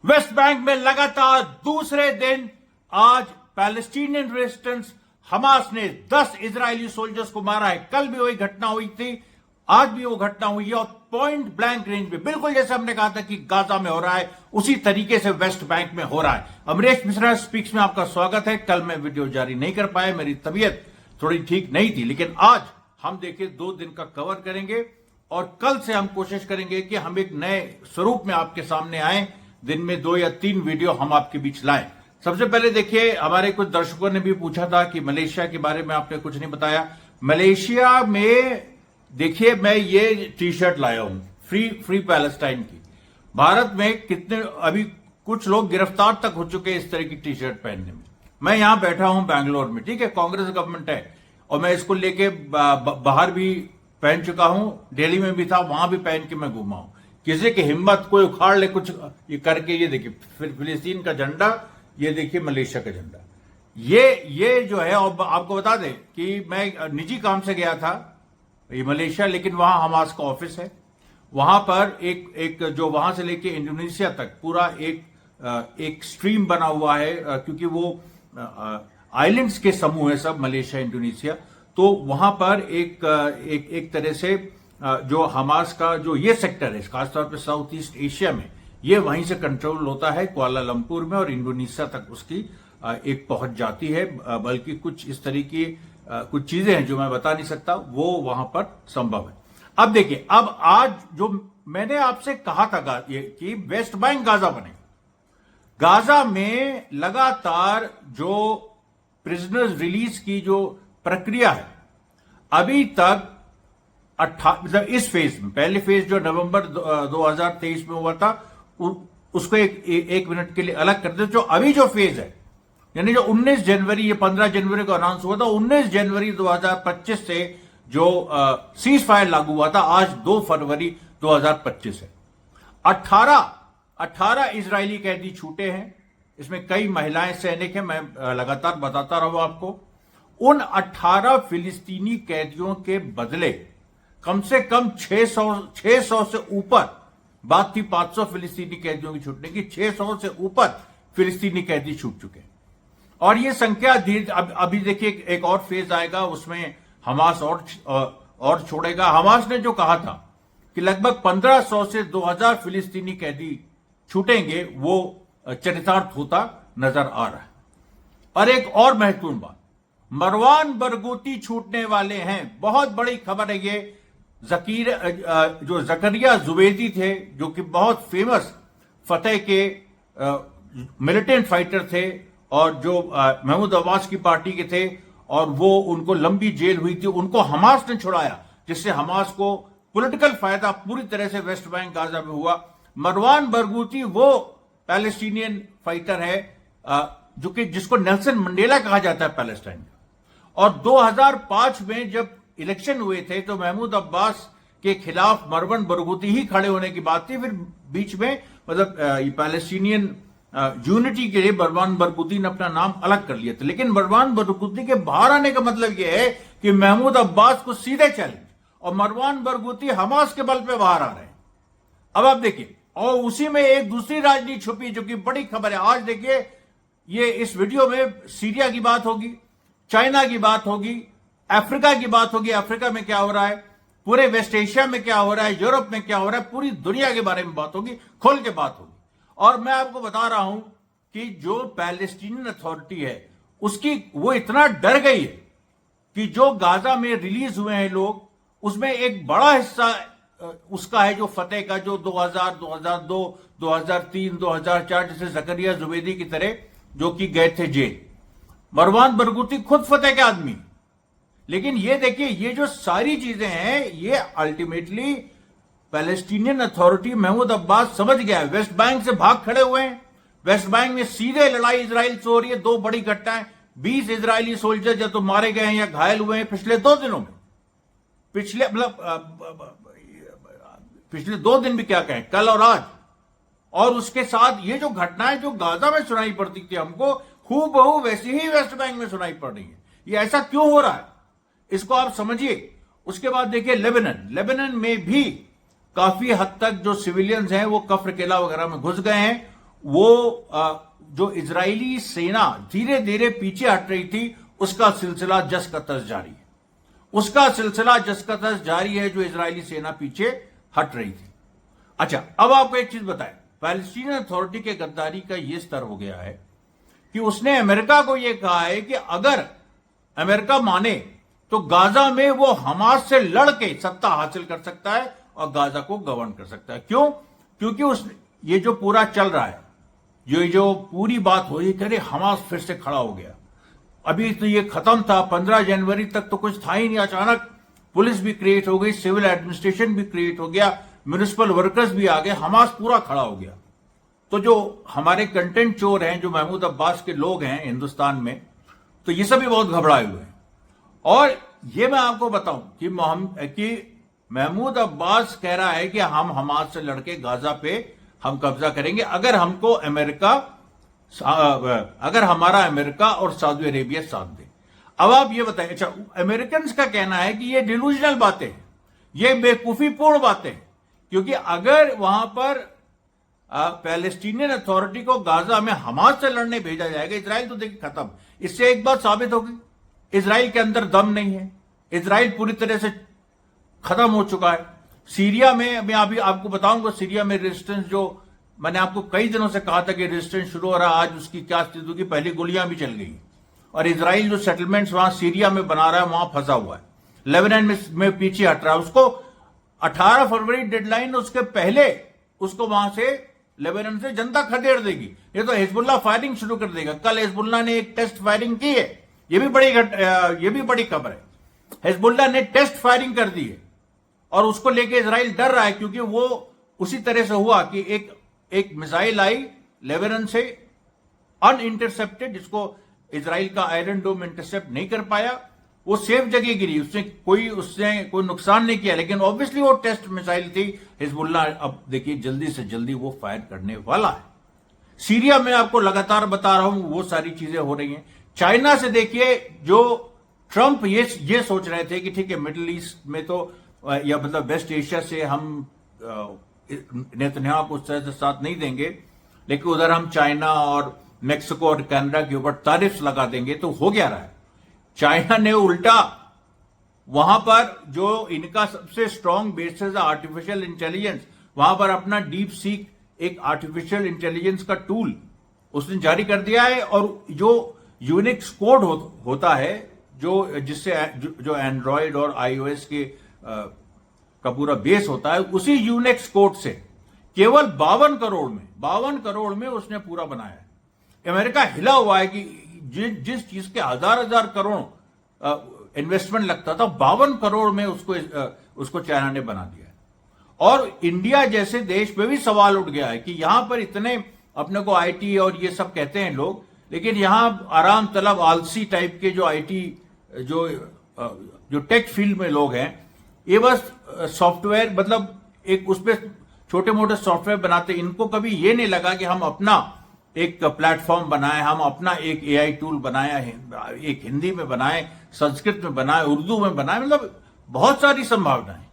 West Bank में लगातार दूसरे दिन आज पैलेस्टीनियन रेजिस्टेंस हमास ने 10 इजरायली सोल्जर्स को मारा है। कल भी वही घटना हुई थी, आज भी वो घटना हुई है और पॉइंट ब्लैंक रेंज में, बिल्कुल जैसे हमने कहा था कि गाजा में हो रहा है, उसी तरीके से वेस्ट बैंक में हो रहा है। अमरीश मिश्रा स्पीक्स में आपका स्वागत है। कल मैं वीडियो जारी नहीं कर पाया, मेरी तबीयत थोड़ी ठीक नहीं थी, लेकिन आज हम देखिए 2 दिन का कवर करेंगे और कल से हम कोशिश करेंगे कि हम एक नए स्वरूप में आपके सामने आए। दिन में 2 या 3 वीडियो हम आपके बीच लाएं। सबसे पहले देखिए, हमारे कुछ दर्शकों ने भी पूछा था कि मलेशिया के बारे में आपने कुछ नहीं बताया। मलेशिया में देखिए, मैं ये टी शर्ट लाया हूं फ्री पैलेस्टाइन की। भारत में कितने अभी कुछ लोग गिरफ्तार तक हो चुके हैं इस तरह की टी शर्ट पहनने में। मैं यहां बैठा हूं बैंगलोर में, ठीक है, कांग्रेस गवर्नमेंट है और मैं इसको लेके बाहर भी पहन चुका हूं, दिल्ली में भी था, वहां भी पहन के मैं घूमा हूं। किसी की हिम्मत कोई उखाड़ ले कुछ ये करके, ये देखिए फिलिस्तीन का झंडा, ये देखिए मलेशिया का झंडा, ये जो है। और आपको बता दें कि मैं निजी काम से गया था ये मलेशिया, लेकिन वहां हमास का ऑफिस है। वहां पर एक जो वहां से लेके इंडोनेशिया तक पूरा एक स्ट्रीम बना हुआ है, क्योंकि वो आइलैंड्स के समूह है सब, मलेशिया इंडोनेशिया। तो वहां पर एक तरह से जो हमास का जो ये सेक्टर है, खासतौर पे साउथ ईस्ट एशिया में, ये वहीं से कंट्रोल होता है कुआलालंपुर में, और इंडोनेशिया तक उसकी एक पहुंच जाती है। बल्कि कुछ इस तरह की कुछ चीजें हैं जो मैं बता नहीं सकता, वो वहां पर संभव है। अब देखिए, अब आज जो मैंने आपसे कहा था कि वेस्ट बैंक गाजा बनेगा। गाजा में लगातार जो प्रिजनर्स रिलीज की जो प्रक्रिया है, अभी तक मतलब इस फेज में, पहले फेज जो नवंबर 2023 में हुआ था, उसको एक मिनट के लिए अलग कर दे। जो अभी जो फेज है, यानी जो 19 जनवरी, ये 15 जनवरी को अनाउंस हुआ था, 19 जनवरी 2025 से जो सीज फायर लागू हुआ था, आज 2 फरवरी 2025 है। 18 इजरायली कैदी छूटे हैं, इसमें कई महिलाएं सैनिक हैं, मैं लगातार बताता रहूं आपको। उन 18 फिलिस्तीनी कैदियों के बदले कम से कम 600 से ऊपर, बात थी 500 फिलिस्तीनी कैदियों की छूटने की, 600 से ऊपर फिलिस्तीनी कैदी छूट चुके हैं। और ये संख्या अभी देखिए एक और फेज आएगा, उसमें हमास और छोड़ेगा। हमास ने जो कहा था कि लगभग 1500 से 2000 फिलिस्तीनी कैदी छूटेंगे, वो चरितार्थ होता नजर आ रहा है। और एक और महत्वपूर्ण बात, मरवान बरगूती छूटने वाले हैं। बहुत बड़ी खबर है ये। जो जकरिया जुबैदी थे, जो कि बहुत फेमस फतेह के मिलिटेंट फाइटर थे और जो महमूद अब्बास की पार्टी के थे, और वो उनको लंबी जेल हुई थी, उनको हमास ने छुड़ाया, जिससे हमास को पॉलिटिकल फायदा पूरी तरह से वेस्ट बैंक गाजा में हुआ। मरवान बरगूती वो पैलेस्टीनियन फाइटर है जो कि जिसको नेल्सन मंडेला कहा जाता है पैलेस्टाइन का। और 2005 में जब इलेक्शन हुए थे तो महमूद अब्बास के खिलाफ मरवान बरगूती ही खड़े होने की बात थी। फिर बीच में मतलब पैलेस्टीनियन यूनिटी के लिए मरवान बरगूती ने अपना नाम अलग कर लिया था। लेकिन मरवान बरगूती के बाहर आने का मतलब यह है कि महमूद अब्बास को सीधे चैलेंज, और मरवान बरगूती हमास के बल पे बाहर आ रहे हैं। अब आप देखिए, और उसी में एक दूसरी राजनीति छुपी जो कि बड़ी खबर है। आज देखिए, ये इस वीडियो में सीरिया की बात होगी, चाइना की बात होगी, अफ्रीका की बात होगी। अफ्रीका में क्या हो रहा है, पूरे वेस्ट एशिया में क्या हो रहा है, यूरोप में क्या हो रहा है, पूरी दुनिया के बारे में बात होगी, खोल के बात होगी। और मैं आपको बता रहा हूं कि जो पैलेस्टीनियन अथॉरिटी है, उसकी वो इतना डर गई है कि जो गाजा में रिलीज हुए हैं लोग, उसमें एक बड़ा हिस्सा उसका है जो फतेह का, जो 2000, 2002, 2003, 2004 जैसे जकरिया जुबैदी की तरह जो कि गए थे जेल। मरवान बरगूती खुद फतेह के आदमी। लेकिन ये देखिए, ये जो सारी चीजें हैं, ये ultimately Palestinian authority, Mahmoud Abbas समझ गया है। वेस्ट बैंक से भाग खड़े हुए हैं। वेस्ट बैंक में सीधे लड़ाई इजराइल से हो रही है। 2 बड़ी घटनाएं, 20 इजरायली सोल्जर या तो मारे गए हैं या घायल हुए हैं पिछले 2 दिनों में। पिछले 2 दिन भी क्या कहें, कल और आज। और उसके साथ ये जो घटनाएं जो गाजा में सुनाई पड़ती थी हमको, हूबहू वैसी ही वेस्ट बैंक में सुनाई पड़ रही है। ये ऐसा क्यों हो रहा है, इसको आप समझिए। उसके बाद देखिए लेबनान में भी काफी हद तक जो सिविलियंस हैं वो कफ्र किला वगैरह में घुस गए हैं। वो जो इजरायली सेना धीरे धीरे पीछे हट रही थी, उसका सिलसिला जस का तस जारी है। उसका सिलसिला जस का तस जारी है, जो इजरायली सेना पीछे हट रही थी। अच्छा, अब आपको एक चीज बताएं, पैलेस्टीनियन अथॉरिटी के गद्दारी का यह स्तर हो गया है कि उसने अमेरिका को यह कहा है कि अगर अमेरिका माने तो गाजा में वो हमास से लड़के सत्ता हासिल कर सकता है और गाजा को गवर्न कर सकता है। क्यों? क्योंकि ये जो पूरा चल रहा है, जो पूरी बात हो रही है, अरे हमास फिर से खड़ा हो गया। अभी तो ये खत्म था, 15 जनवरी तक तो कुछ था ही नहीं, अचानक पुलिस भी क्रिएट हो गई, सिविल एडमिनिस्ट्रेशन भी क्रिएट हो गया, म्युनिसिपल वर्कर्स भी आ गए, हमास पूरा खड़ा हो गया। तो जो हमारे कंटेंट चोर हैं, जो महमूद अब्बास के लोग हैं हिंदुस्तान में, तो ये सभी बहुत घबराए हुए हैं। और ये मैं आपको बताऊं कि महमूद अब्बास कह रहा है कि हम हमास से लड़के गाजा पे हम कब्जा करेंगे अगर हमारा अमेरिका और सऊदी अरेबिया साथ दे। अब आप ये बताएं, अच्छा, अमेरिकन का कहना है कि ये डिलूजनल बातें हैं, ये बेवकूफीपूर्ण बातें हैं, क्योंकि अगर वहां पर पैलेस्टीनियन अथॉरिटी को गाजा में हमास से लड़ने भेजा जाएगा, इजराइल तो देखिए खत्म। इससे एक बात साबित होगी, इजराइल के अंदर दम नहीं है, इजराइल पूरी तरह से खत्म हो चुका है। सीरिया में मैं अभी आपको बताऊंगा, सीरिया में रेजिस्टेंस, जो मैंने आपको कई दिनों से कहा था कि रेजिस्टेंस शुरू हो रहा है, आज उसकी क्या स्थिति होगी। पहली गोलियां भी चल गई और इजराइल जो सेटलमेंट्स वहां सीरिया में बना रहा है, वहां फंसा हुआ है, लेबनान में पीछे हट रहा है। उसको 18 फरवरी डेडलाइन, उसके पहले उसको वहां से लेबनान से जनता खदेड़ देगी। ये तो हिजबुल्लाह फायरिंग शुरू कर देगा। कल हिजबुल्लाह ने एक टेस्ट फायरिंग की है, ये भी बड़ी खबर है। हिजबुल्लाह ने टेस्ट फायरिंग कर दी है और उसको लेके इजराइल डर रहा है, क्योंकि वो उसी तरह से हुआ कि एक मिसाइल आई लेबनान से अनइंटरसेप्टेड, जिसको इजराइल का आयरन डोम इंटरसेप्ट नहीं कर पाया। वो सेफ जगह गिरी, उसने कोई नुकसान नहीं किया, लेकिन ऑब्वियसली वो टेस्ट मिसाइल थी। हिजबुल्लाह अब देखिए जल्दी से जल्दी वो फायर करने वाला है। सीरिया में आपको लगातार बता रहा हूं, वो सारी चीजें हो रही हैं। चाइना से देखिए, जो ट्रंप ये सोच रहे थे कि ठीक है, मिडिल ईस्ट में तो या मतलब वेस्ट एशिया से हम नेतन्याहू को उस तरह से साथ नहीं देंगे, लेकिन उधर हम चाइना और मेक्सिको और कनाडा के ऊपर टैरिफ्स लगा देंगे। तो हो क्या रहा है, चाइना ने उल्टा वहां पर जो इनका सबसे स्ट्रांग बेसिस है आर्टिफिशियल इंटेलिजेंस, वहां पर अपना डीप सीक एक आर्टिफिशियल इंटेलिजेंस का टूल उसने जारी कर दिया है। और जो यूनिक्स कोड होता है, जिससे जो एंड्रॉयड और आईओएस के का पूरा बेस होता है, उसी यूनिक्स कोड से केवल 52 करोड़ में उसने पूरा बनाया है। अमेरिका हिला हुआ है कि जिस चीज के हजार करोड़ इन्वेस्टमेंट लगता था, 52 करोड़ में उसको चाइना ने बना दिया है। और इंडिया जैसे देश में भी सवाल उठ गया है कि यहां पर इतने अपने को आईटी और ये सब कहते हैं लोग, लेकिन यहां आराम तलब आलसी टाइप के जो आईटी जो टेक फील्ड में लोग हैं, ये बस सॉफ्टवेयर, मतलब एक उस पर छोटे मोटे सॉफ्टवेयर बनाते। इनको कभी ये नहीं लगा कि हम अपना एक प्लेटफॉर्म बनाए, हम अपना एक एआई टूल बनाया है, एक हिंदी में बनाए, संस्कृत में बनाए, उर्दू में बनाए, मतलब बहुत सारी संभावनाएं।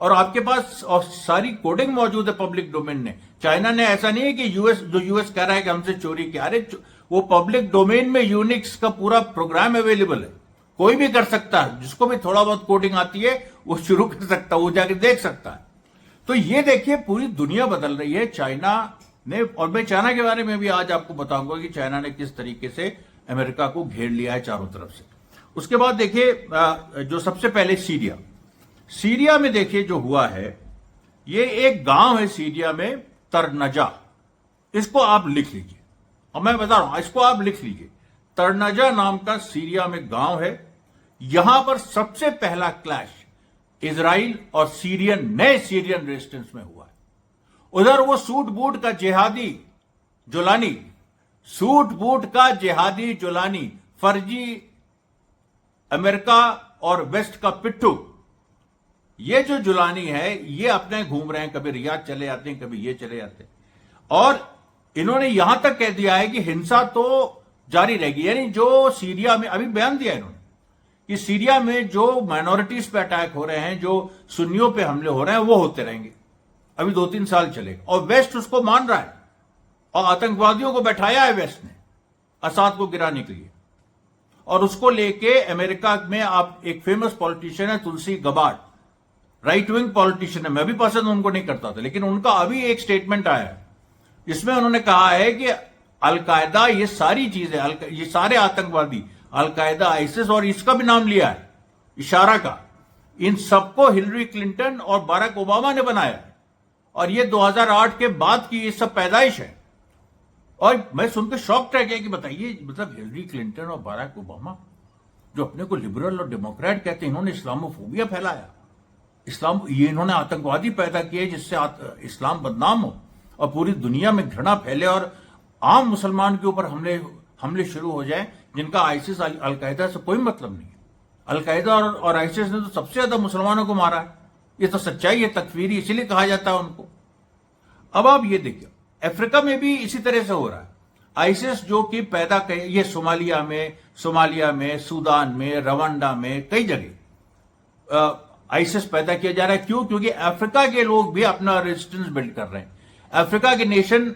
और आपके पास और सारी कोडिंग मौजूद है पब्लिक डोमेन में। चाइना ने ऐसा नहीं है कि यूएस कह रहा है कि हमसे चोरी किया, अरे वो पब्लिक डोमेन में यूनिक्स का पूरा प्रोग्राम अवेलेबल है, कोई भी कर सकता है, जिसको भी थोड़ा बहुत कोडिंग आती है वो शुरू कर सकता है, वो जाके देख सकता है। तो ये देखिए पूरी दुनिया बदल रही है चाइना ने। और मैं चाइना के बारे में भी आज आपको बताऊंगा कि चाइना ने किस तरीके से अमेरिका को घेर लिया है चारों तरफ से। उसके बाद देखिए, जो सबसे पहले सीरिया में देखिए जो हुआ है, ये एक गांव है सीरिया में, तरनजा, इसको आप लिख लीजिए, और मैं बता रहा हूं, इसको आप लिख लीजिए। तरनजा नाम का सीरिया में गांव है। यहां पर सबसे पहला क्लैश इजराइल और नए सीरियन रेजिस्टेंस में हुआ है। उधर वो सूट बूट का जिहादी जुलानी, फर्जी अमेरिका और वेस्ट का पिट्ठू, ये जो जुलानी है, ये अपने घूम रहे हैं, कभी रियाद चले जाते हैं, कभी ये चले जाते हैं। और इन्होंने यहां तक कह दिया है कि हिंसा तो जारी रहेगी। यानी जो सीरिया में अभी बयान दिया इन्होंने कि सीरिया में जो माइनॉरिटीज पे अटैक हो रहे हैं, जो सुन्नियों पे हमले हो रहे हैं, वो होते रहेंगे, अभी 2-3 साल चलेगा। और वेस्ट उसको मान रहा है, और आतंकवादियों को बैठाया है वेस्ट ने असाद को गिराने के लिए। और उसको लेके अमेरिका में आप एक फेमस पॉलिटिशियन है तुलसी गबार्ड, राइट विंग पॉलिटिशियन है, मैं भी पसंद उनको नहीं करता था, लेकिन उनका अभी एक स्टेटमेंट आया है जिसमें उन्होंने कहा है कि अलकायदा, ये सारी चीजें, ये सारे आतंकवादी, अलकायदा, आईसिस, और इसका भी नाम लिया है इशारा का, इन सबको हिलरी क्लिंटन और बराक ओबामा ने बनाया है और ये 2008 के बाद की ये सब पैदाइश है। और मैं सुनकर शॉक रह गया कि बताइए, मतलब हिलरी क्लिंटन और बराक ओबामा जो अपने को लिबरल और डेमोक्रेट कहते हैं, इन्होंने इस्लामोफोबिया फैलाया, ये इन्होंने आतंकवादी पैदा किए जिससे इस्लाम बदनाम हो और पूरी दुनिया में घृणा फैले और आम मुसलमान के ऊपर हमले शुरू हो जाए, जिनका आईसिस अलकायदा से कोई मतलब नहीं है। अलकायदा और आईसिस ने तो सबसे ज्यादा मुसलमानों को मारा है, ये तो सच्चाई है, तकफीरी इसीलिए कहा जाता है उनको। अब आप ये देखिए, अफ्रीका में भी इसी तरह से हो रहा है। आईसिस जो कि ये सोमालिया में, सूडान में, रवांडा में, कई जगह आईसिस पैदा किया जा रहा है। क्यों? क्योंकि अफ्रीका के लोग भी अपना रेजिस्टेंस बिल्ड कर रहे हैं। अफ्रीका के नेशन,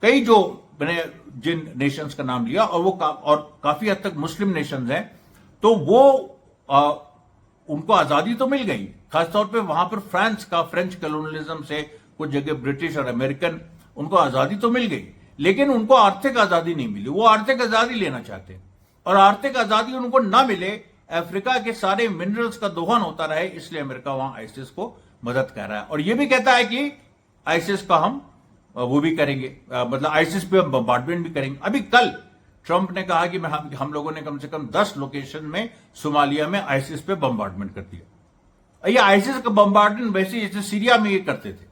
कई जो मैंने जिन नेशंस का नाम लिया, और वो काफी हद तक मुस्लिम नेशंस हैं, तो वो उनको आजादी तो मिल गई, खासतौर पे वहां पर फ्रेंच कॉलोनियलिज्म से कुछ जगह ब्रिटिश और अमेरिकन, उनको आजादी तो मिल गई, लेकिन उनको आर्थिक आजादी नहीं मिली। वो आर्थिक आजादी लेना चाहते हैं और आर्थिक आजादी उनको ना मिले, अफ्रीका के सारे मिनरल्स का दोहन होता रहे, इसलिए अमेरिका वहां आईसिस को मदद कर रहा है और ये भी कहता है कि आईसिस का हम वो भी करेंगे, मतलब आईसिस पे हम बम्बार्डमेंट भी करेंगे। अभी कल ट्रंप ने कहा कि हम लोगों ने कम से कम 10 लोकेशन में सोमालिया में आईसिस पे बम्बार्डमेंट कर दिया। ये आईसिस का बम्बार्डमेंट वैसे जैसे सीरिया में ये करते थे,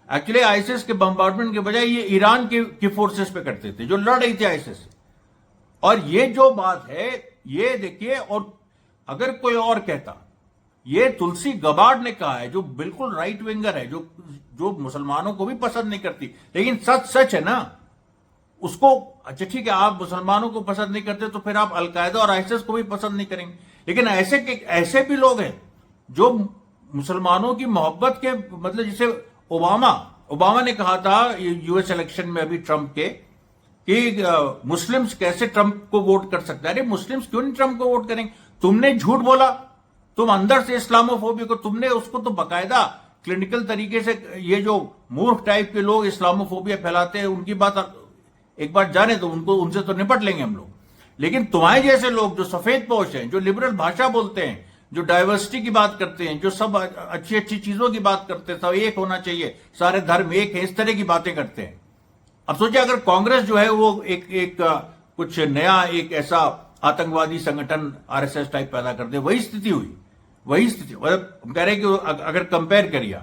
एक्चुअली आईसिस के बम्बार्डमेंट के बजाय ये ईरान की फोर्सेस पे करते थे जो लड़ रही थी आईसिस से। और ये जो बात है, ये देखिए, और अगर कोई और कहता, ये तुलसी गबार्ड ने कहा है, जो बिल्कुल राइट विंगर है, जो मुसलमानों को भी पसंद नहीं करती, लेकिन सच है ना उसको। अच्छा ठीक है, आप मुसलमानों को पसंद नहीं करते तो फिर आप अलकायदा और आईसिस को भी पसंद नहीं करेंगे, लेकिन ऐसे भी लोग हैं जो मुसलमानों की मोहब्बत के, मतलब जैसे ओबामा ने कहा था यूएस इलेक्शन में अभी ट्रंप के, कि मुस्लिम्स कैसे ट्रंप को वोट कर सकते हैं। अरे मुस्लिम्स क्यों नहीं ट्रंप को वोट करेंगे? तुमने झूठ बोला, तुम अंदर से इस्लामोफोबिया को, तुमने उसको तो बकायदा क्लिनिकल तरीके से, ये जो मूर्ख टाइप के लोग इस्लामोफोबिया फैलाते हैं उनकी बात एक बार जाने तो उनसे तो निपट लेंगे हम लोग, लेकिन तुम्हारे जैसे लोग जो सफेद पोश हैं, जो लिबरल भाषा बोलते हैं, जो डाइवर्सिटी की बात करते हैं, जो सब अच्छी अच्छी चीजों की बात करते हैं, सब एक होना चाहिए, सारे धर्म एक है, इस तरह की बातें करते हैं। अब सोचिए अगर कांग्रेस जो है वो एक कुछ नया, एक ऐसा आतंकवादी संगठन आरएसएस टाइप पैदा कर दे, वही स्थिति हुई, मतलब हम कह रहे हैं कि अगर कंपेयर करिए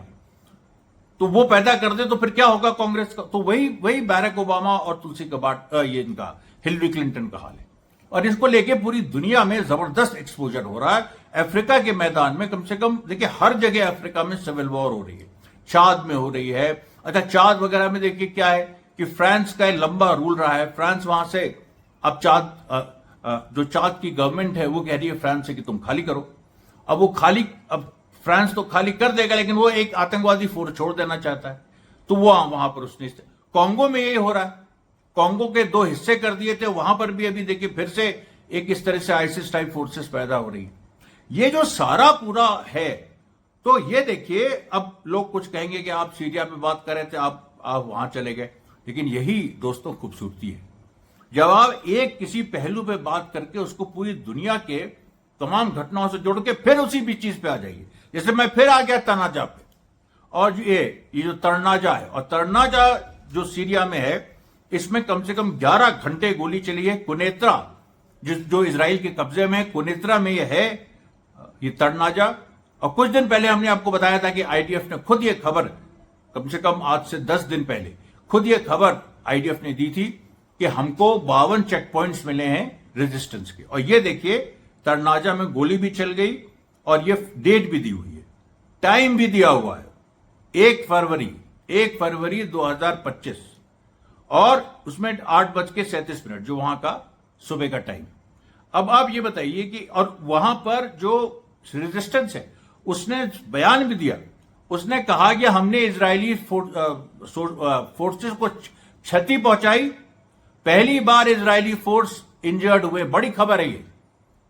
तो वो पैदा कर दे तो फिर क्या होगा कांग्रेस का? तो वही बराक ओबामा और तुलसी गबार्ड, ये इनका हिलरी क्लिंटन का हाल है। और इसको लेके पूरी दुनिया में जबरदस्त एक्सपोजर हो रहा है। अफ्रीका के मैदान में कम से कम देखिए, हर जगह अफ्रीका में सिविल वॉर हो रही है, चाद में हो रही है। अच्छा, चाद वगैरह में देखिए क्या है कि फ्रांस का लंबा रूल रहा है, फ्रांस वहां से अब जो चाद की गवर्नमेंट है वो कह रही है फ्रांस से कि तुम खाली करो। अब फ्रांस तो खाली कर देगा, लेकिन वो एक आतंकवादी फोर्स छोड़ देना चाहता है, तो वो वहां पर उसने, कांगो में यही हो रहा है, कांगो के 2 हिस्से कर दिए थे, वहां पर भी अभी देखिए फिर से एक इस तरह से आईसिस टाइप फोर्सेस पैदा हो रही है। ये जो सारा पूरा है, तो ये देखिए, अब लोग कुछ कहेंगे कि आप सीरिया पे बात कर रहे थे, आप वहां चले गए, लेकिन यही दोस्तों खूबसूरती है, जब आप एक किसी पहलू पे बात करके उसको पूरी दुनिया के तमाम घटनाओं से जोड़ के फिर उसी भी चीज पे आ जाइए। जैसे मैं फिर आ गया तनाजा पे, और ये जो तरनाजा है, और तरनाजा जो सीरिया में है, इसमें कम से कम 11 घंटे गोली चली है। कुनेत्रा जो इजराइल के कब्जे में है, कुनेत्रा में ये है ये तरनाजा। और कुछ दिन पहले हमने आपको बताया था कि आईडीएफ ने खुद ये खबर, कम से कम आज से 10 दिन पहले खुद ये खबर आईडीएफ ने दी थी कि हमको 52 चेक पॉइंट्स मिले हैं रेजिस्टेंस के। और ये देखिए, तरनाजा में गोली भी चल गई और ये डेट भी दी हुई है, टाइम भी दिया हुआ है, 1 फरवरी 2025, और उसमें 8:37 जो वहां का सुबह का टाइम। अब आप ये बताइए कि, और वहां पर जो रेजिस्टेंस है उसने बयान भी दिया, उसने कहा कि हमने इजरायली फोर्सेस को क्षति पहुंचाई। पहली बार इजरायली फोर्स इंजर्ड हुए, बड़ी खबर है ये।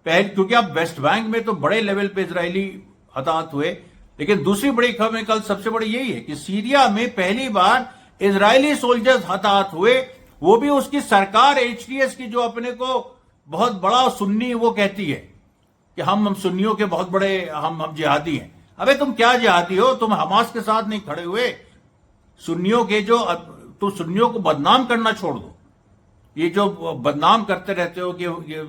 पहले, क्योंकि अब वेस्ट बैंक में तो बड़े लेवल पे इजरायली हताहत हुए, लेकिन दूसरी बड़ी खबर कल सबसे बड़ी यही है कि सीरिया में पहली बार इजरायली सोल्जर्स हताहत हुए, वो भी उसकी सरकार एचटीएस की, जो अपने को बहुत बड़ा सुन्नी वो कहती है कि हम सुन्नियों के बहुत बड़े हम जिहादी हैं। अबे तुम क्या जिहादी हो? तुम हमास के साथ नहीं खड़े हुए। सुन्नियों के जो, तुम सुन्नियों को बदनाम करना छोड़ दो। ये जो बदनाम करते रहते हो कि ये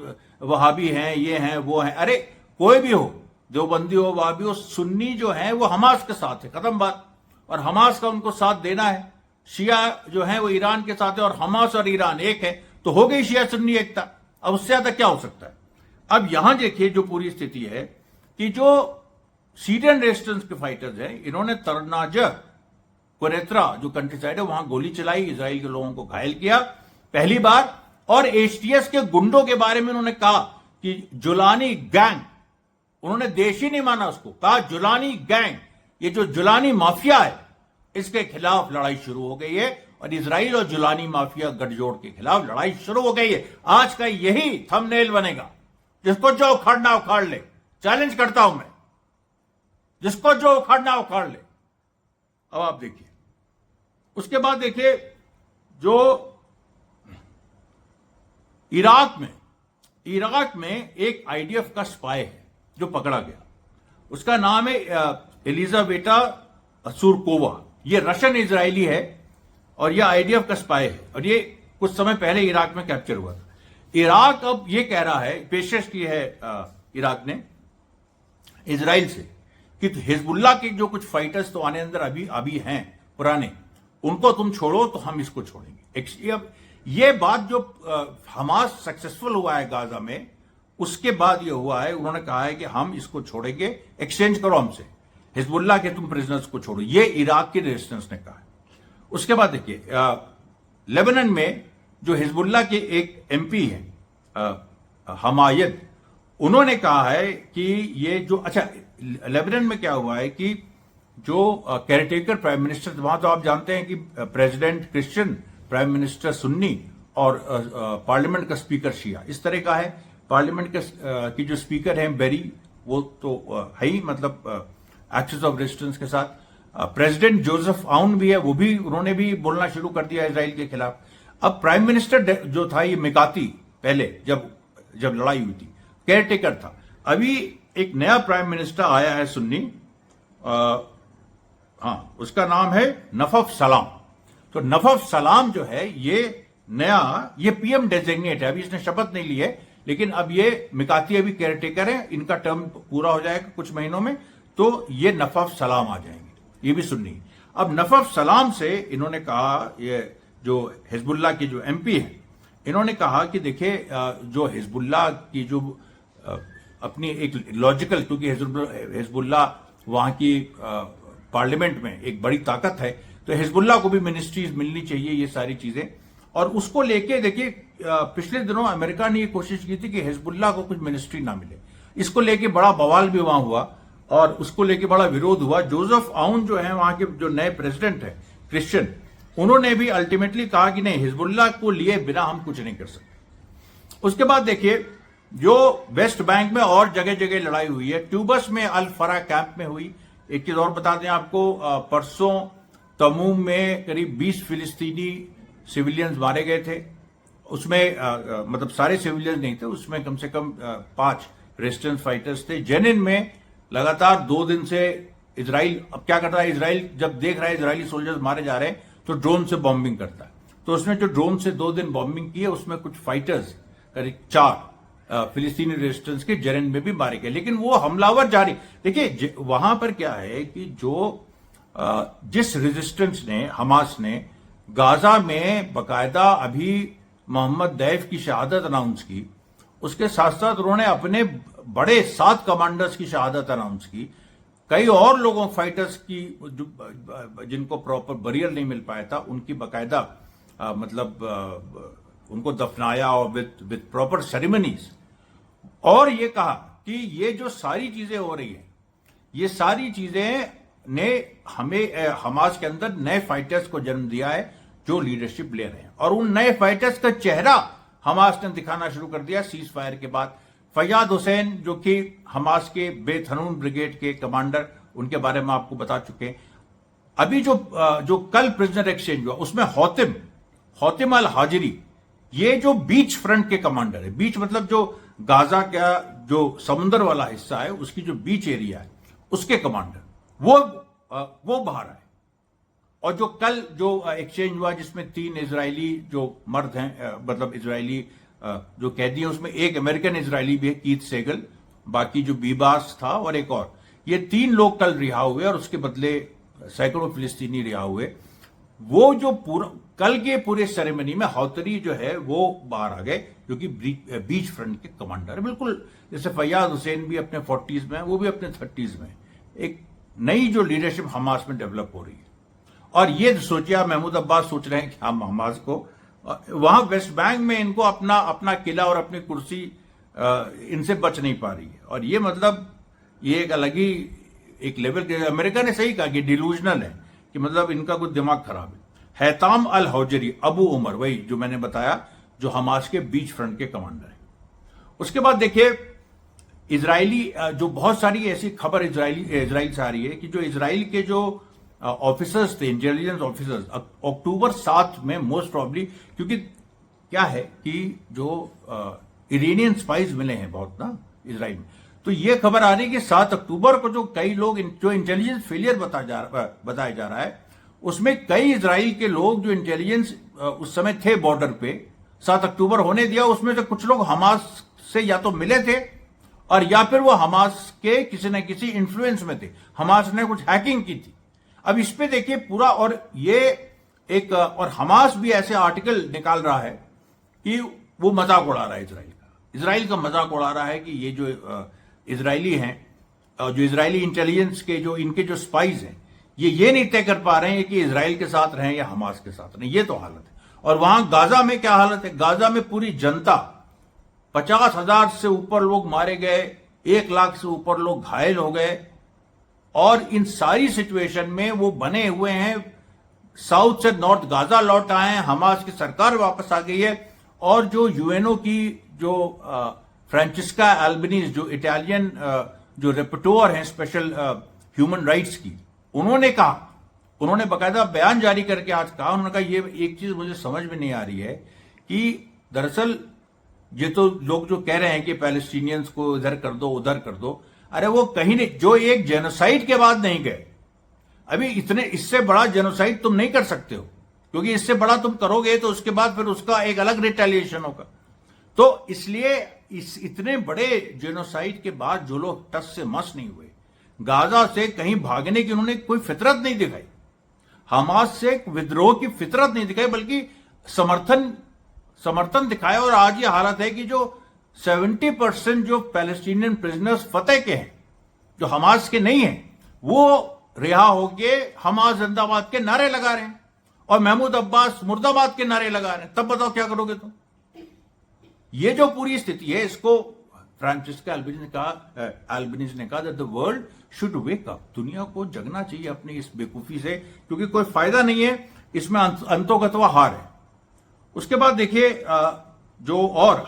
वहाबी हैं, ये हैं, वो हैं, अरे कोई भी हो, देवबंदी हो, वहाबी हो, सुन्नी जो है वो हमास के साथ है, खत्म बात। और हमास का उनको साथ देना है। शिया जो है वो ईरान के साथ है, और हमास और ईरान एक है, तो हो गई शिया सुन्नी एकता। अब उससे ज्यादा क्या हो सकता है? अब यहां देखिए जो पूरी स्थिति है कि जो सीरियन रेजिस्टेंस के फाइटर्स हैं, इन्होंने तरनाजा कुरेत्रा जो कंट्री साइड है वहां गोली चलाई, इजराइल के लोगों को घायल किया पहली बार। और एचटीएस के गुंडों के बारे में उन्होंने कहा कि जुलानी गैंग, उन्होंने देश ही नहीं माना उसको, कहा जुलानी गैंग, ये जो जुलानी माफिया है इसके खिलाफ लड़ाई शुरू हो गई है। और इजराइल और जुलानी माफिया गठजोड़ के खिलाफ लड़ाई शुरू हो गई है। आज का यही थंबनेल बनेगा। जिसको जो उखाड़ना उखाड़ ले, चैलेंज करता हूं मैं, जिसको जो उखाड़ना उखाड़ ले। अब आप देखिए, उसके बाद देखिए जो इराक में एक आईडीएफ का स्पाई है जो पकड़ा गया। उसका नाम है एलिजाबेटा सुरकोवा। ये रशियन इजरायली है और ये आईडीएफ का स्पाई है, और ये कुछ समय पहले इराक में कैप्चर हुआ था। इराक अब ये कह रहा है, पेशकश की है इराक ने इजराइल से कि हिजबुल्लाह के जो कुछ फाइटर्स तो आने अंदर अभी हैं पुराने, उनको तुम छोड़ो तो हम इसको छोड़ेंगे। अब ये बात जो हमास सक्सेसफुल हुआ है गाजा में, उसके बाद ये हुआ है, उन्होंने कहा है कि हम इसको छोड़ेंगे, एक्सचेंज करो हमसे, हिजबुल्लाह के तुम प्रिजनर्स को छोड़ो। ये इराक की रेजिस्टेंस ने कहा है। उसके बाद देखिए लेबनान में जो हिजबुल्लाह के एक एमपी हैं हमायत, उन्होंने कहा है कि ये जो, अच्छा लेबनान में क्या हुआ है कि जो केयरटेकर प्राइम मिनिस्टर, वहां तो आप जानते हैं कि president Christian, prime minister Sunni, और पार्लियामेंट का स्पीकर शिया, इस तरह का है। पार्लियामेंट की जो स्पीकर हैं बेरी, वो तो है ही, मतलब एक्सेस ऑफ रेजिस्टेंस के साथ। प्रेसिडेंट जोसेफ आउन भी है, वो भी, उन्होंने भी बोलना शुरू कर दिया इजराइल के खिलाफ। अब प्राइम मिनिस्टर जो था ये मिकाती, पहले जब लड़ाई हुई थी केयरटेकर था। अभी एक नया प्राइम मिनिस्टर आया है सुन्नी, उसका नाम है नफफ सलाम। तो नफफ सलाम जो है ये पीएम डेजिग्नेट है, अभी इसने शपथ नहीं ली है, लेकिन अब ये मिकाती अभी केयरटेकर है, इनका टर्म पूरा हो जाएगा कुछ महीनों में, तो ये नफफ सलाम आ जाएंगे, ये भी सुन्नी। अब नफफ सलाम से इन्होंने कहा, ये जो हिजबुल्लाह की जो एमपी है, इन्होंने कहा कि देखिए जो हिजबुल्लाह की जो अपनी एक लॉजिकल, क्योंकि हिजबुल्लाह वहां की पार्लियामेंट में एक बड़ी ताकत है, तो हिजबुल्लाह को भी मिनिस्ट्रीज मिलनी चाहिए, ये सारी चीजें। और उसको लेके देखिए पिछले दिनों अमेरिका ने ये कोशिश की थी कि हिजबुल्लाह को कुछ मिनिस्ट्री ना मिले। इसको लेके बड़ा बवाल भी वहां हुआ और उसको लेके बड़ा विरोध हुआ। जोसेफ आउन जो है वहां के जो नए प्रेसिडेंट है क्रिश्चियन, उन्होंने भी अल्टीमेटली कहा कि नहीं, हिजबुल्लाह को लिए बिना हम कुछ नहीं कर सकते। उसके बाद देखिए जो वेस्ट बैंक में और जगह जगह लड़ाई हुई है, ट्यूबस में अल फरा कैंप में हुई। एक चीज और बता दें आपको, परसों तमूम में करीब 20 फिलिस्तीनी सिविलियंस मारे गए थे। उसमें मतलब सारे सिविलियंस नहीं थे, उसमें कम से कम 5 रेजिस्टेंस फाइटर्स थे। जेनिन में लगातार 2 दिन से इजराइल अब क्या करता है, इजराइल जब देख रहा है इजरायली सोल्जर्स मारे जा रहे हैं तो ड्रोन से बॉम्बिंग करता है। तो उसमें जो ड्रोन से 2 दिन बॉम्बिंग की है, उसमें कुछ फाइटर्स करीब 4 फिलिस्तीनी रेजिस्टेंस के जेनिन में भी मारे गए, लेकिन वो हमलावर जारी। देखिए वहां पर क्या है कि जो जिस रेजिस्टेंस ने, हमास ने गाजा में बकायदा अभी मोहम्मद दैफ की शहादत अनाउंस की, उसके साथ साथ उन्होंने अपने बड़े 7 कमांडर्स की शहादत अनाउंस की। कई और लोगों फाइटर्स की जिनको प्रॉपर बरियर नहीं मिल पाया था, उनकी बकायदा उनको दफनाया और विद प्रॉपर सेरेमनीज। और ये कहा कि ये जो सारी चीजें हो रही हैं, ये सारी चीजें ने हमें हमास के अंदर नए फाइटर्स को जन्म दिया है, जो लीडरशिप ले रहे हैं। और उन नए फाइटर्स का चेहरा हमास ने दिखाना शुरू कर दिया सीज फायर के बाद। फयाद हुसैन जो कि हमास के बेत हनून ब्रिगेड के कमांडर, उनके बारे में आपको बता चुके हैं। अभी जो कल प्रिजनर एक्सचेंज हुआ उसमें हौतिम अल हाजिरी, ये जो बीच फ्रंट के कमांडर है, बीच मतलब जो गाजा का जो समुद्र वाला हिस्सा है उसकी जो बीच एरिया है उसके कमांडर, वो बाहर आए। और जो कल जो एक्सचेंज हुआ जिसमें 3 इजरायली जो मर्द हैं, मतलब इजरायली जो कैदी हैं, उसमें एक अमेरिकन इजरायली भी है, कीथ सेगल, बाकी जो बीबास था और एक और, ये 3 लोग कल रिहा हुए और उसके बदले सैकड़ों फिलिस्तीनी रिहा हुए। वो जो कल के पूरे सेरेमनी में हौतरी जो है वो बाहर आ गए, जो कि बीच फ्रंट के कमांडर है। बिल्कुल जैसे फयाद हुसैन भी अपने 40s में है, वो भी अपने 30s में। एक नई जो लीडरशिप हमास में डेवलप हो रही है। और ये सोचिए, महमूद अब्बास सोच रहे हैं कि हम हमास को वहां वेस्ट बैंक में इनको अपना किला और अपनी कुर्सी इनसे बच नहीं पा रही है। और ये मतलब ये एक अलग ही एक लेवल के, अमेरिका ने सही कहा कि डिलूजनल है, कि मतलब इनका कुछ दिमाग खराब है। हैताम अल हौजरी अबू उमर, वही जो मैंने बताया, जो हमास के बीच फ्रंट के कमांडर है। उसके बाद देखिए इजरायली जो बहुत सारी ऐसी खबर इजराइल से आ रही है कि जो इजराइल के जो ऑफिसर्स थे, इंटेलिजेंस ऑफिसर्स, अक्टूबर 7 में मोस्ट प्रॉब्ली, क्योंकि क्या है कि जो इरानियन स्पाइज मिले हैं बहुत ना इजराइल में, तो ये खबर आ रही है कि 7 अक्टूबर को जो कई लोग जो इंटेलिजेंस फेलियर बताया जा रहा है, उसमें कई इजराइल के लोग जो इंटेलिजेंस उस समय थे बॉर्डर पे, 7 अक्टूबर होने दिया, उसमें से कुछ लोग हमास से या तो मिले थे और या फिर वो हमास के किसी न किसी इन्फ्लुएंस में थे, हमास ने कुछ हैकिंग की थी। अब इस पे देखिए पूरा, और ये एक, और हमास भी ऐसे आर्टिकल निकाल रहा है कि वो मजाक उड़ा रहा है इजराइल का मजाक उड़ा रहा है कि ये जो इजरायली हैं, जो इजरायली इंटेलिजेंस के जो इनके जो स्पाइज हैं, ये नहीं तय कर पा रहे हैं कि इजराइल के साथ रहें या हमास के साथ रहें। ये तो हालत है। और वहां गाजा में क्या हालत है, गाजा में पूरी जनता, 50,000 से ऊपर लोग मारे गए, 1 लाख से ऊपर लोग घायल हो गए। और इन सारी सिचुएशन में वो बने हुए हैं, साउथ से नॉर्थ गाजा लौट आए हैं, हमास की सरकार वापस आ गई है। और जो यूएनओ की जो फ्रांसिस्का एल्बनीज, जो इटालियन जो रिपोर्टर हैं स्पेशल ह्यूमन राइट्स की, उन्होंने बाकायदा बयान जारी करके आज कहा, उन्होंने कहा ये एक चीज मुझे समझ में नहीं आ रही है कि दरअसल ये तो लोग जो कह रहे हैं कि पैलेस्टीनियंस को इधर कर दो उधर कर दो, अरे वो कहीं नहीं, जो एक जेनोसाइड के बाद नहीं गए, अभी इससे बड़ा जेनोसाइड तुम नहीं कर सकते हो, क्योंकि इससे बड़ा तुम करोगे तो उसके बाद फिर उसका एक अलग रिटेलिएशन होगा। तो इसलिए इतने बड़े जेनोसाइड के बाद जो लोग टस से मस नहीं हुए, गाजा से कहीं भागने की उन्होंने कोई फितरत नहीं दिखाई, हमास से विद्रोह की फितरत नहीं दिखाई, बल्कि समर्थन दिखाया। और आज ये हालत है कि जो 70% जो पैलेस्टीनियन प्रिजनर्स फतेह के हैं, जो हमास के नहीं हैं, वो रिहा होके हमास जिंदाबाद के नारे लगा रहे हैं और महमूद अब्बास मुर्दाबाद के नारे लगा रहे हैं। तब बताओ क्या करोगे तुम? ये जो पूरी स्थिति है, इसको फ्रांसिस्का एल्बनीज ने कहा that the world should wake up, दुनिया को जगना चाहिए अपनी इस बेवकूफी से, क्योंकि कोई फायदा नहीं है इसमें, अंतोगत्वा हार है। उसके बाद देखिए जो और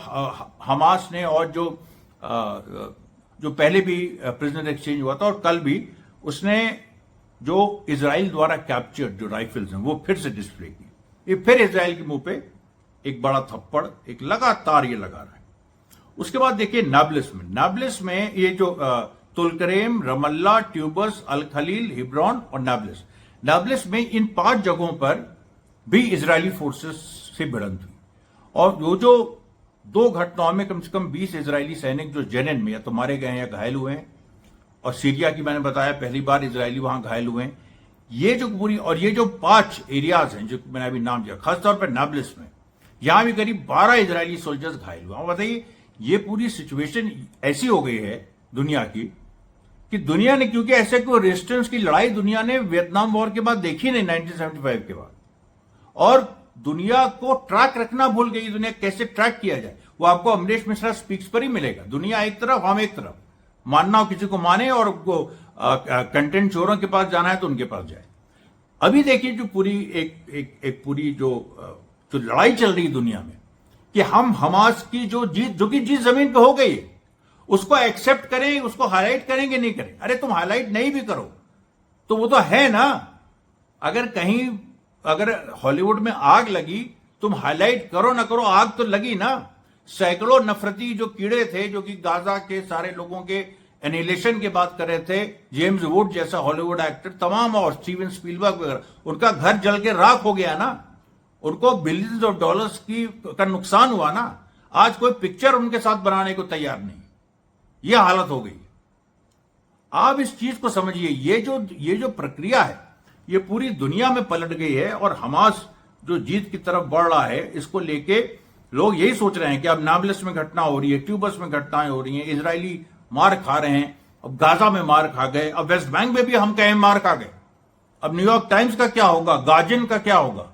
हमास ने, और जो पहले भी प्रिजनर एक्सचेंज हुआ था और कल भी, उसने जो इजराइल द्वारा कैप्चर्ड जो राइफल्स हैं वो फिर से डिस्प्ले की। ये फिर इजराइल के मुंह पे एक बड़ा थप्पड़ एक लगातार ये लगा रहा है। उसके बाद देखिए नाब्लिस में ये जो तुलकरेम, रमल्ला, ट्यूबस, अल खलील, हिब्रॉन और नाब्लिस में इन 5 जगहों पर भी इजरायली फोर्सेस से भिड़ंत हुई। और वो जो 2 घटनाओं में कम से कम 20 इजरायली सैनिक जो जेनिन में या तो मारे गए हैं या घायल हुए हैं। और सीरिया की मैंने बताया पहली बार इजरायली वहां घायल हुए हैं। ये जो पूरी, और ये जो 5 एरियाज हैं जो मैंने अभी नाम दिया, खासतौर पर नाब्लिस में, यहां भी करीब 12 इजरायली सोल्जर्स घायल हुए। और बताइए ये पूरी सिचुएशन ऐसी हो गई है दुनिया की कि दुनिया ने, क्योंकि ऐसे कोई रेजिस्टेंस की लड़ाई दुनिया ने वियतनाम वॉर के बाद देखी नहीं, 1975 के बाद, और दुनिया को ट्रैक रखना भूल गई। दुनिया कैसे ट्रैक किया जाए वो आपको अमरीश मिश्रा स्पीक्स पर ही मिलेगा। दुनिया एक तरफ, हम एक तरफ, मानना हो किसी को माने, और कंटेंट चोरों के पास जाना है तो उनके पास जाए। अभी देखिए जो पूरी एक पूरी जो लड़ाई चल रही दुनिया में कि हम हमास की जो कि जीत जमीन पे हो गई है, उसको एक्सेप्ट करें, उसको हाईलाइट करेंगे नहीं करें। अरे तुम हाईलाइट नहीं भी करो तो वो तो है ना। अगर हॉलीवुड में आग लगी, तुम हाईलाइट करो ना करो, आग तो लगी ना। सैकड़ों नफरती जो कीड़े थे जो कि गाजा के सारे लोगों के एनिहिलेशन की बात कर रहे थे, जेम्स वुड जैसा हॉलीवुड एक्टर तमाम, और स्टीवन स्पीलबर्ग वगैरह, उनका घर जल के राख हो गया ना। उनको बिलियंस ऑफ डॉलर्स का नुकसान हुआ ना। आज कोई पिक्चर उनके साथ बनाने को तैयार नहीं। यह हालत हो गई। आप इस चीज को समझिए, ये जो प्रक्रिया है ये पूरी दुनिया में पलट गई है। और हमास जो जीत की तरफ बढ़ रहा है, इसको लेके लोग यही सोच रहे हैं कि अब नाबलिस में घटना हो रही है, ट्यूबस में घटनाएं हो रही हैं, इजरायली मार खा रहे हैं, अब गाजा में मार खा गए, अब वेस्ट बैंक में भी हम कहें मार खा गए। अब न्यूयॉर्क टाइम्स का क्या होगा, गार्जियन का क्या होगा,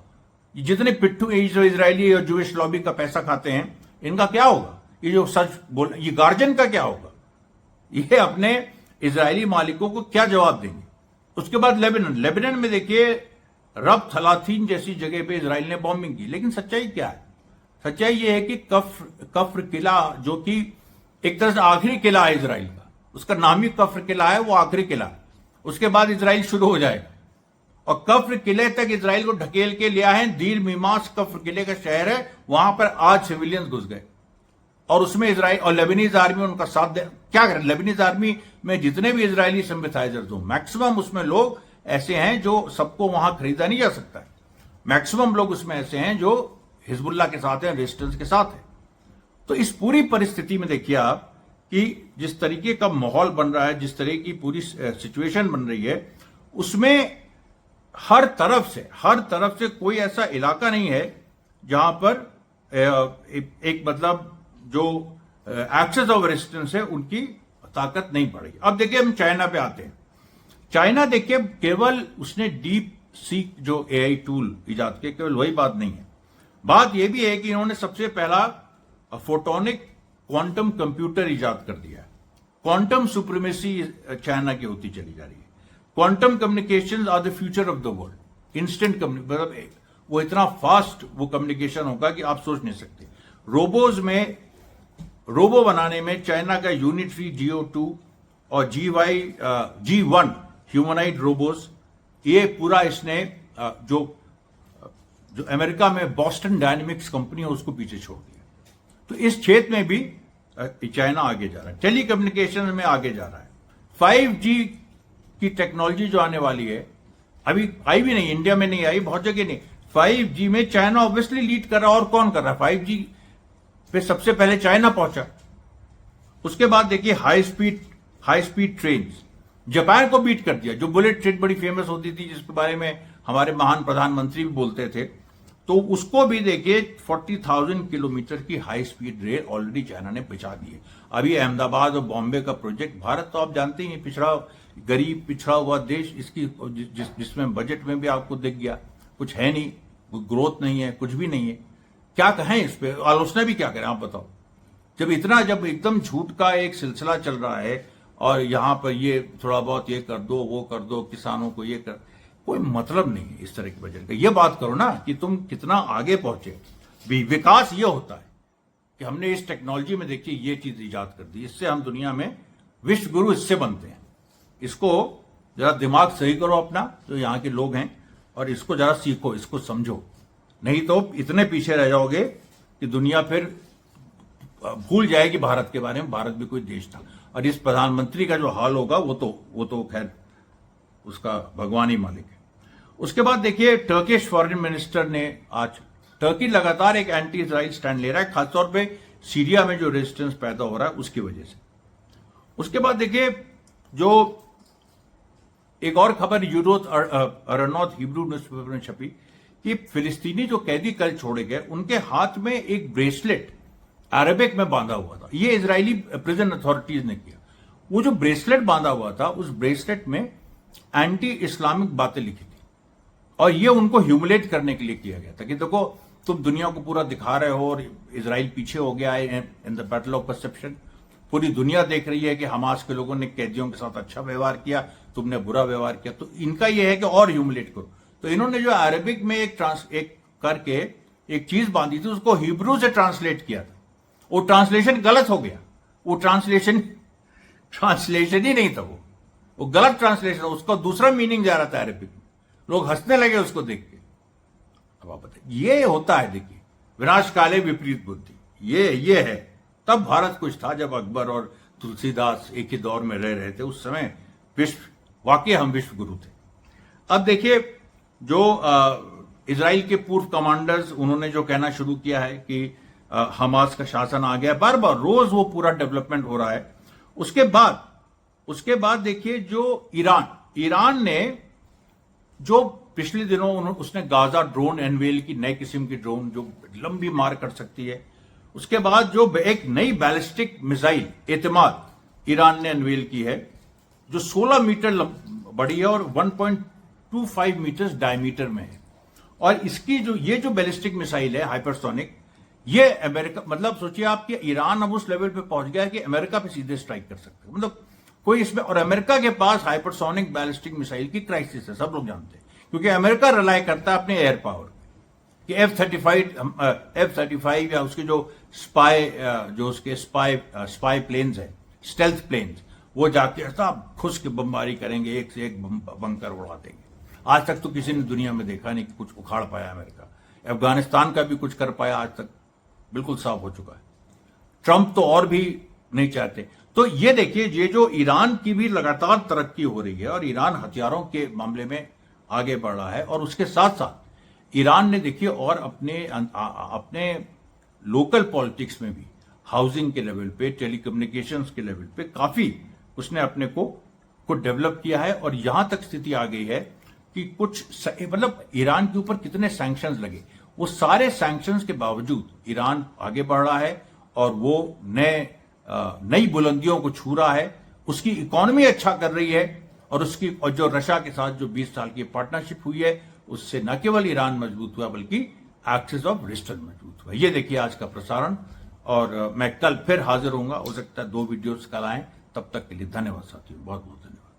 जितने पिट्ठू जो इजरायली और जूइश लॉबी का पैसा खाते हैं, इनका क्या होगा, ये जो सच बोल, ये गार्जियन का क्या होगा, ये अपने इजरायली मालिकों को क्या जवाब देंगे। उसके बाद लेबनान में देखिए रब थलाथीन जैसी जगह पे इजराइल ने बॉम्बिंग की। लेकिन सच्चाई क्या है? सच्चाई यह है कि कफ्र किला, जो कि एक तरह से आखिरी किला है इजराइल का, उसका नाम ही कफ्र किला है, वो आखिरी किला, उसके बाद इजराइल शुरू हो जाएगा। और कफ्र किले तक इजराइल को ढकेल के लिया है। दीर मीमास कफ्र किले का शहर है, वहां पर आज सिविलियंस घुस गए और उसमें इजराइल और लेबनीज आर्मी उनका साथ दे। क्या करें, लेबनीज आर्मी में जितने भी इजरायली सिंपैथाइजर्स हो, मैक्सिमम उसमें लोग ऐसे हैं जो सबको वहां खरीदा नहीं जा सकता है। मैक्सिमम लोग उसमें ऐसे हैं जो हिजबुल्लाह के साथ हैं, रेजिस्टेंस के साथ हैं। तो इस पूरी परिस्थिति में देखिए आप कि जिस तरीके का माहौल बन रहा है, जिस तरह की पूरी सिचुएशन बन रही है, उसमें हर तरफ से कोई ऐसा इलाका नहीं है जहां पर एक मतलब जो एक्सेस ऑफ रेजिस्टेंस है उनकी ताकत नहीं बढ़ी। अब देखिए हम चाइना पे आते हैं। चाइना देखिए केवल उसने डीप सीक जो एआई टूल इजाद किया, केवल वही बात नहीं है, बात यह भी है कि इन्होंने सबसे पहला फोटोनिक क्वांटम कंप्यूटर इजाद कर दिया है। क्वांटम सुप्रीमेसी चाइना की होती चली जा रही है। Quantum communication are the future of the world. Instant मतलब वो इतना फास्ट वो कम्युनिकेशन होगा कि आप सोच नहीं सकते। रोबो बनाने में चाइना का यूनिट्री GO2 और G1 ह्यूमनाइड रोबोस, ये पूरा इसने जो अमेरिका में बॉस्टन डायनेमिक्स कंपनी है उसको पीछे छोड़ दिया। तो इस क्षेत्र में भी चाइना आगे जा रहा है, टेलीकम्युनिकेशन में आगे जा रहा है। 5G की टेक्नोलॉजी जो आने वाली है, अभी आई भी नहीं, इंडिया में नहीं आई, बहुत जगह नहीं। 5G में चाइना ऑब्वियसली लीड कर रहा है। और कौन कर रहा है? 5G पे सबसे पहले चाइना पहुंचा। उसके बाद देखिए हाई स्पीड ट्रेन, जापान को बीट कर दिया। जो बुलेट ट्रेन बड़ी फेमस होती थी, जिसके बारे में हमारे महान प्रधानमंत्री भी बोलते थे, तो उसको भी देखिए 40,000 किलोमीटर की high speed rail already China ने बिछा दी है। अभी अहमदाबाद और बॉम्बे का प्रोजेक्ट, भारत तो आप जानते ही गरीब पिछड़ा हुआ देश, इसकी जिसमें बजट में भी आपको दिख गया कुछ है नहीं, ग्रोथ नहीं है, कुछ भी नहीं है। क्या कहें इस पे, आलोचना भी क्या करें आप बताओ। जब एकदम झूठ का एक सिलसिला चल रहा है और यहां पर ये थोड़ा बहुत ये कर दो, वो कर दो, किसानों को ये कर, कोई मतलब नहीं है इस तरह के बजट का। ये बात करो ना कि तुम कितना आगे पहुंचे। विकास ये होता है कि हमने इस टेक्नोलॉजी में देखिए ये चीज इजाद कर दी, इससे हम दुनिया में विश्व गुरु इससे बनते हैं। इसको जरा दिमाग सही करो अपना, जो यहाँ के लोग हैं, और इसको जरा सीखो, इसको समझो, नहीं तो इतने पीछे रह जाओगे कि दुनिया फिर भूल जाएगी भारत के बारे में, भारत भी कोई देश था। और इस प्रधानमंत्री का जो हाल होगा वो तो खैर उसका भगवान ही मालिक है। उसके बाद देखिए टर्किश फॉरेन मिनिस्टर ने आज, टर्की लगातार एक एंटी इजराइल स्टैंड ले रहा है, खासतौर पे सीरिया में जो रेजिस्टेंस पैदा हो रहा है उसकी वजह से। उसके बाद देखिए जो एक और खबर यूरोथ अरनॉथ हिब्रू न्यूज़पेपर में छपी कि फिलिस्तीनी जो कैदी कल छोड़े गए, उनके हाथ में एक ब्रेसलेट अरबिक में बांधा हुआ था। ये इजरायली प्रिजन अथॉरिटीज ने किया। वो जो ब्रेसलेट बांधा हुआ था, उस ब्रेसलेट में एंटी इस्लामिक बातें लिखी थी, और ये उनको ह्यूमिलेट करने के लिए किया गया था कि देखो तुम दुनिया को पूरा दिखा रहे हो और इजराइल पीछे हो गया है in the battle of perception. पूरी दुनिया देख रही है कि हमास के लोगों ने कैदियों के साथ अच्छा व्यवहार किया, तुमने बुरा व्यवहार किया। तो इनका यह है कि और ह्यूमिलेट करो। तो इन्होंने जो अरबिक में एक करके एक चीज बांधी थी, उसको हिब्रू से ट्रांसलेट किया था। वो ट्रांसलेशन गलत हो गया। वो ट्रांसलेशन ही नहीं था, वो गलत ट्रांसलेशन, उसका दूसरा मीनिंग जा रहा था अरबिक में। लोग हंसने लगे उसको देख के। अब आप बताइए, ये होता है, देखिए, विनाश काले विपरीत बुद्धि, ये है। तब भारत कुछ था, जब अकबर और तुलसीदास एक ही दौर में रह रहे थे। उस समय वाकई हम विश्व गुरु थे। अब देखिए, जो इजराइल के पूर्व कमांडर्स, उन्होंने जो कहना शुरू किया है कि हमास का शासन आ गया, बार बार रोज वो पूरा डेवलपमेंट हो रहा है। उसके बाद देखिए, जो ईरान ने जो पिछले दिनों उसने गाजा ड्रोन अनवेल की, नए किस्म की ड्रोन जो लंबी मार कर सकती है। उसके बाद जो एक नई बैलिस्टिक मिसाइल एतमाद ईरान ने अनवेल की है, जो 16 मीटर बड़ी है और 1.25 मीटर्स डायमीटर में है। और इसकी ये जो बैलिस्टिक मिसाइल है हाइपरसोनिक, ये अमेरिका, मतलब सोचिए आप कि ईरान अब उस लेवल पे पहुंच गया है कि अमेरिका पे सीधे स्ट्राइक कर सकते हैं। मतलब कोई इसमें, और अमेरिका के पास हाइपरसोनिक बैलिस्टिक मिसाइल की क्राइसिस है, सब लोग जानते हैं, क्योंकि अमेरिका रिलाय करता है अपने एयर पावर कि F-35 या उसके जो स्पाई प्लेन्स है, स्टेल्थ प्लेन्स, वो जाके सब खुश के बमबारी करेंगे, एक से एक बंकर उड़ा देंगे। आज तक तो किसी ने दुनिया में देखा नहीं कि कुछ उखाड़ पाया अमेरिका। अफगानिस्तान का भी कुछ कर पाया आज तक, बिल्कुल साफ हो चुका है। ट्रंप तो और भी नहीं चाहते। तो ये देखिए, ये जो ईरान की भी लगातार तरक्की हो रही है और ईरान हथियारों के मामले में आगे बढ़ रहा है, और उसके साथ साथ ईरान ने देखिए और अपने लोकल पॉलिटिक्स में भी, हाउसिंग के लेवल पे, टेलीकम्युनिकेशंस के लेवल पे काफी उसने अपने को डेवलप किया है। और यहां तक स्थिति आ गई है कि मतलब ईरान के ऊपर कितने सैंक्शंस लगे, वो सारे सैंक्शंस के बावजूद ईरान आगे बढ़ रहा है और वो नई बुलंदियों को छू रहा है। उसकी इकोनॉमी अच्छा कर रही है, और जो रशिया के साथ जो 20 साल की पार्टनरशिप हुई है, उससे न केवल ईरान मजबूत हुआ बल्कि एक्सिस ऑफ रिस्टन मजबूत हुआ। ये देखिए आज का प्रसारण, और मैं कल फिर हाजिर होऊंगा। हो सकता है 2 वीडियोस कल आए। तब तक के लिए धन्यवाद साथियों, बहुत बहुत धन्यवाद।